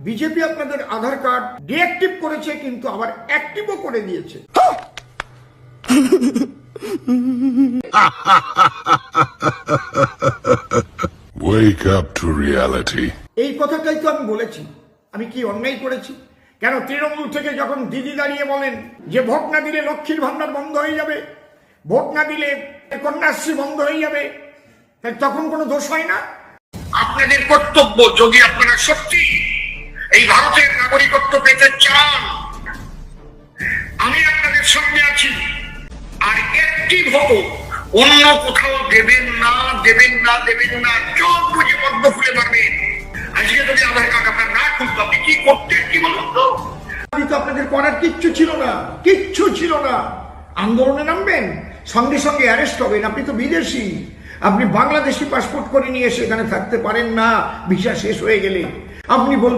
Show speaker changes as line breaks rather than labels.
BJP আপনাদের আধার card deactive করেছে, কিন্তু আবার অ্যাক্টিভও করে দিয়েছে।
Wake up to reality.
এই কথাটাই তো আমি বলেছি। আমি কি অন্যায় করেছি? কেন তৃণমূল থেকে যখন দিদি দাঁড়িয়ে বলেন যে ভোট না দিলে লক্ষ্মীর ভান্ডার বন্ধ হয়ে যাবে, ভোট না দিলে কন্যাশ্রী বন্ধ হয়ে যাবে, তখন কোনো দোষ হয় না? আপনাদের কর্তব্য, যদি আপনারা সত্যি এই ভারতের নাগরিকত্ব পেতে চান, আমি আপনাদের সঙ্গে আছি। আর একটি ভোট অন্য কোথাও দেবেন না, দেবেন না, দেবেন না, চোখ বুঝে পদ্ম ফুলে পারবেন। আজকে যদি আধার কার্ড আপনার না খুলতো, আপনি কি করতেন কি বলুন তো? আপনাদের করার কিচ্ছু ছিল না, কিচ্ছু ছিল না। আন্দোলনে নামবেন, সঙ্গে সঙ্গে অ্যারেস্ট হবেন। আপনি তো বিদেশি, আপনি বাংলাদেশি পাসপোর্ট করে নিয়ে এসে এখানে থাকতে পারেন না ভিসা শেষ হয়ে গেলে। আপনি বলবেন